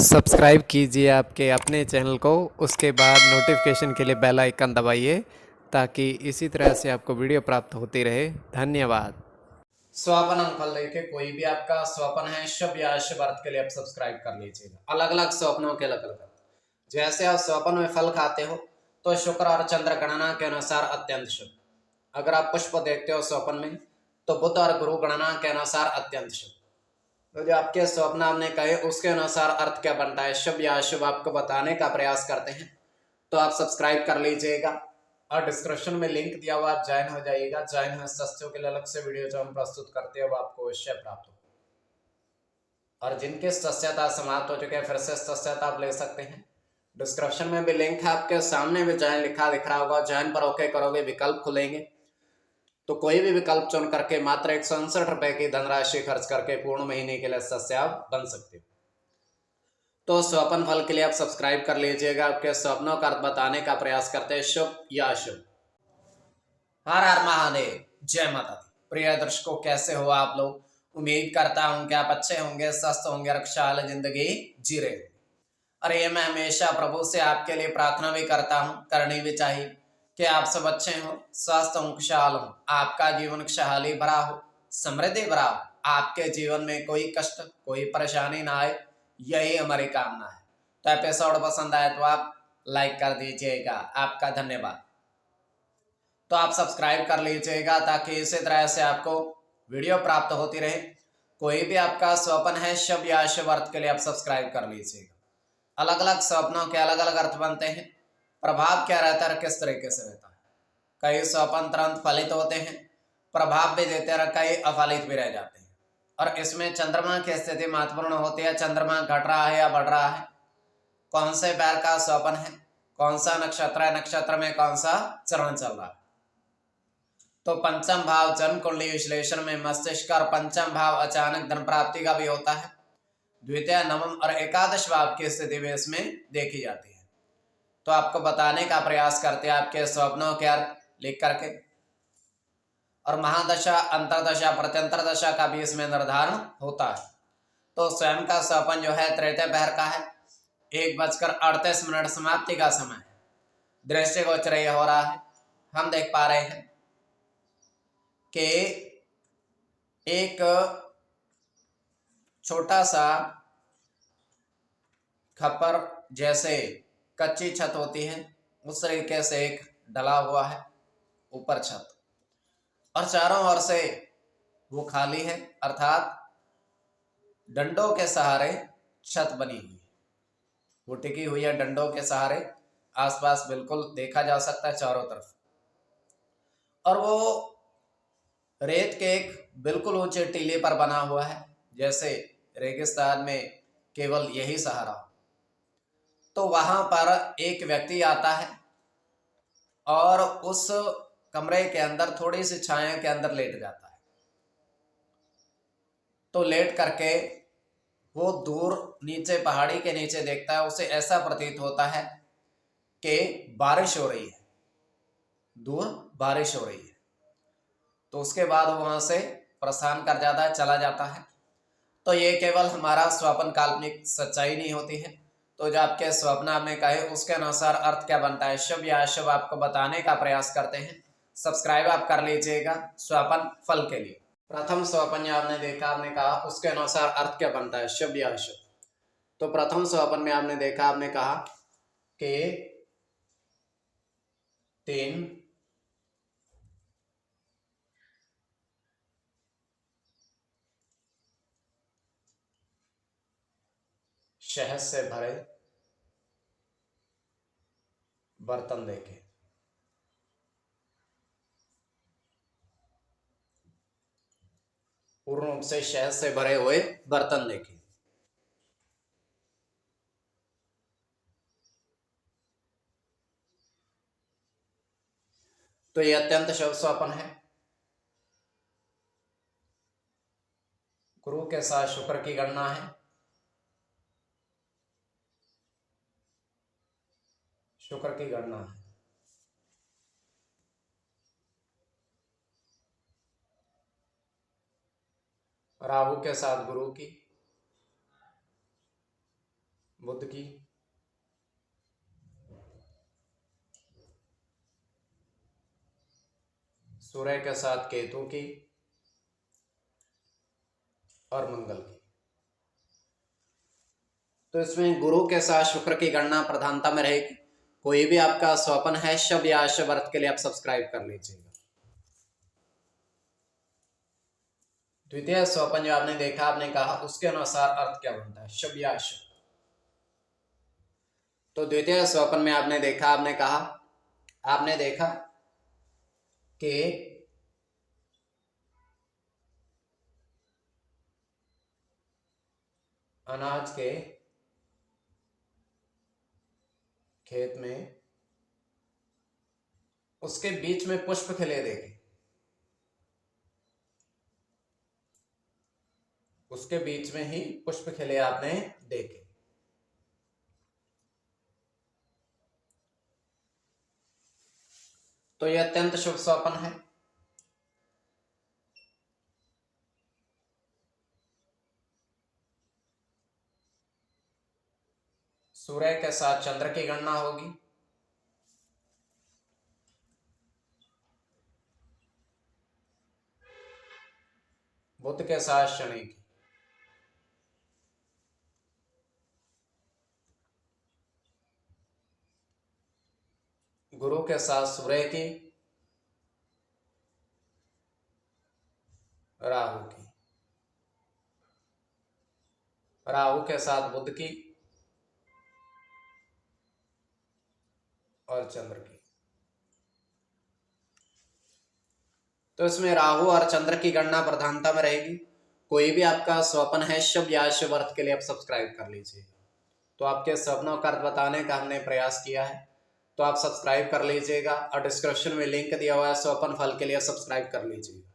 Subscribe कीजिए आपके अपने चैनल को, उसके बाद नोटिफिकेशन के लिए बेल आइकन दबाइए ताकि इसी तरह से आपको वीडियो प्राप्त होती रहे। धन्यवाद। स्वपन फल देखिए, कोई भी आपका स्वप्न है शुभ या अशुभ अर्थ के लिए आप सब्सक्राइब कर लीजिएगा। अलग अलग स्वप्नों के अलग अलग अर्थ। जैसे आप स्वप्न में फल खाते हो तो शुक्र और चंद्र गणना के अनुसार अत्यंत शुभ। अगर आप पुष्प देखते हो स्वप्न में तो बुध और गुरु गणना के अनुसार अत्यंत शुभ। तो जो आपके स्वप्न आपने कहे उसके अनुसार अर्थ क्या बनता है, शुभ या अशुभ, आपको बताने का प्रयास करते हैं। तो आप सब्सक्राइब कर लीजिएगा और डिस्क्रिप्शन में लिंक दिया हुआ, आप ज्वाइन हो जाइएगा। ज्वाइन हुए सस्तियों के लिए अलग से वीडियो जो हम प्रस्तुत करते हैं वो आपको अवश्य प्राप्त हो। और जिनके सस्यता समाप्त हो चुके हैं फिर से सस्यता आप ले सकते हैं। डिस्क्रिप्शन में भी लिंक है, आपके सामने भी ज्वाइन लिखा दिख रहा होगा। ज्वाइन पर ओके करोगे, विकल्प खुलेंगे तो कोई भी विकल्प चुन करके मात्र 169 रुपए की धनराशि खर्च करके पूर्ण महीने के लिए सदस्य आप बन सकते हो। तो स्वप्न फल के लिए आप सब्सक्राइब कर लीजिएगा। आपके स्वप्नों का अर्थ बताने का प्रयास करते हैं, शुभ या अशुभ। हर हर महादेव, जय माता दी। प्रिय दर्शकों, कैसे हो आप लोग? उम्मीद करता हूं कि आप अच्छे होंगे, स्वस्थ होंगे, रक्षाल जिंदगी जी रहे होंगे। अरे मैं हमेशा प्रभु से आपके लिए प्रार्थना भी करता हूँ, करनी भी चाहिए कि आप सब अच्छे हो, स्वस्थ हो, खुशहाल हो, आपका जीवन खुशहाली भरा हो, समृद्धि भरा हो, आपके जीवन में कोई कष्ट कोई परेशानी ना आए, यही हमारी कामना है। तो एपिसोड पसंद आए तो आप लाइक कर दीजिएगा, आपका धन्यवाद। तो आप सब्सक्राइब कर लीजिएगा ताकि इसी तरह से आपको वीडियो प्राप्त होती रहे। कोई भी आपका स्वप्न है शुभ या अशुभ अर्थ के लिए आप सब्सक्राइब कर लीजिएगा। अलग अलग स्वप्नों के अलग अलग अर्थ बनते हैं। प्रभाव क्या रहता है, किस तरीके से रहता है। कई स्वप्न तुरंत फलित होते हैं, प्रभाव भी देते हैं, कई अफलित भी रह जाते हैं। और इसमें चंद्रमा की स्थिति महत्वपूर्ण होती है। चंद्रमा घट रहा है या बढ़ रहा है, कौन से पैर का स्वप्न है, कौन सा नक्षत्र है, नक्षत्र में कौन सा चरण चल रहा है। तो पंचम भाव जन्म कुंडली विश्लेषण में मस्तिष्क और पंचम भाव अचानक धन प्राप्ति का भी होता है। द्वितीय, नवम और एकादश भाव की स्थिति भी इसमें देखी जाती है। तो आपको बताने का प्रयास करते हैं आपके स्वप्नों के अर्थ लिख करके। और महादशा, अंतरदशा, प्रत्यंतर दशा का भी इसमें निर्धारण होता है। तो स्वयं का स्वप्न जो है तृतीय पहर का है, 1:38 समाप्ति का समय है। दृष्टि गोचर हो रहा है, हम देख पा रहे हैं कि एक छोटा सा खप्पर जैसे कच्ची छत होती है उस तरीके से एक डला हुआ है ऊपर छत, और चारों ओर से वो खाली है, अर्थात डंडों के सहारे छत बनी हुई है। वो टिकी हुई है डंडों के सहारे, आसपास बिल्कुल देखा जा सकता है चारों तरफ। और वो रेत के एक बिल्कुल ऊंचे टीले पर बना हुआ है, जैसे रेगिस्तान में केवल यही सहारा हो। तो वहां पर एक व्यक्ति आता है और उस कमरे के अंदर थोड़ी सी छाया के अंदर लेट जाता है। तो लेट करके वो दूर नीचे पहाड़ी के नीचे देखता है, उसे ऐसा प्रतीत होता है कि बारिश हो रही है, दूर बारिश हो रही है। तो उसके बाद वहां से प्रस्थान कर जाता है, चला जाता है। तो ये केवल हमारा स्वप्न काल्पनिक सच्चाई नहीं होती है। तो जो आपके स्वप्न आपने कहे उसके अनुसार अर्थ क्या बनता है, शुभ या अशुभ, आपको बताने का प्रयास करते हैं। सब्सक्राइब आप कर लीजिएगा स्वप्न फल के लिए। प्रथम स्वप्न आपने देखा, आपने कहा उसके अनुसार अर्थ क्या बनता है, शुभ या अशुभ। तो प्रथम स्वप्न में आपने देखा, आपने कहा कि 3 शहद से भरे बर्तन देखे। पूर्ण रूप से शहद से भरे हुए बर्तन देखे। तो यह अत्यंत शुभ स्वप्न है। गुरु के साथ शुक्र की गणना है। शुक्र की गणना है। राहु के साथ गुरु की, बुध की, सूर्य के साथ केतु की और मंगल की। तो इसमें गुरु के साथ शुक्र की गणना प्रधानता में रहेगी। कोई भी आपका स्वप्न है शुभ या अशुभ अर्थ के लिए आप सब्सक्राइब कर लीजिएगा। द्वितीय स्वप्न जो आपने देखा, आपने कहा उसके अनुसार अर्थ क्या बनता है, शुभ या अशुभ। तो द्वितीय स्वप्न में आपने देखा, आपने देखा कि अनाज के खेत में उसके बीच में पुष्प खिले देखे, उसके बीच में ही पुष्प खिले आपने देखे। तो यह अत्यंत शुभ स्वप्न है। सूर्य के साथ चंद्र की गणना होगी, बुध के साथ शनि की, गुरु के साथ सूर्य की, राहु की, राहु के साथ बुध की और चंद्र की। तो इसमें राहु और चंद्र की गणना प्रधानता में रहेगी। कोई भी आपका स्वप्न है शुभ या अशुभ अर्थ के लिए आप सब्सक्राइब कर लीजिए। तो आपके सपनों का अर्थ बताने का हमने प्रयास किया है, तो आप सब्सक्राइब कर लीजिएगा और डिस्क्रिप्शन में लिंक दिया हुआ है, स्वप्न फल के लिए सब्सक्राइब कर लीजिएगा।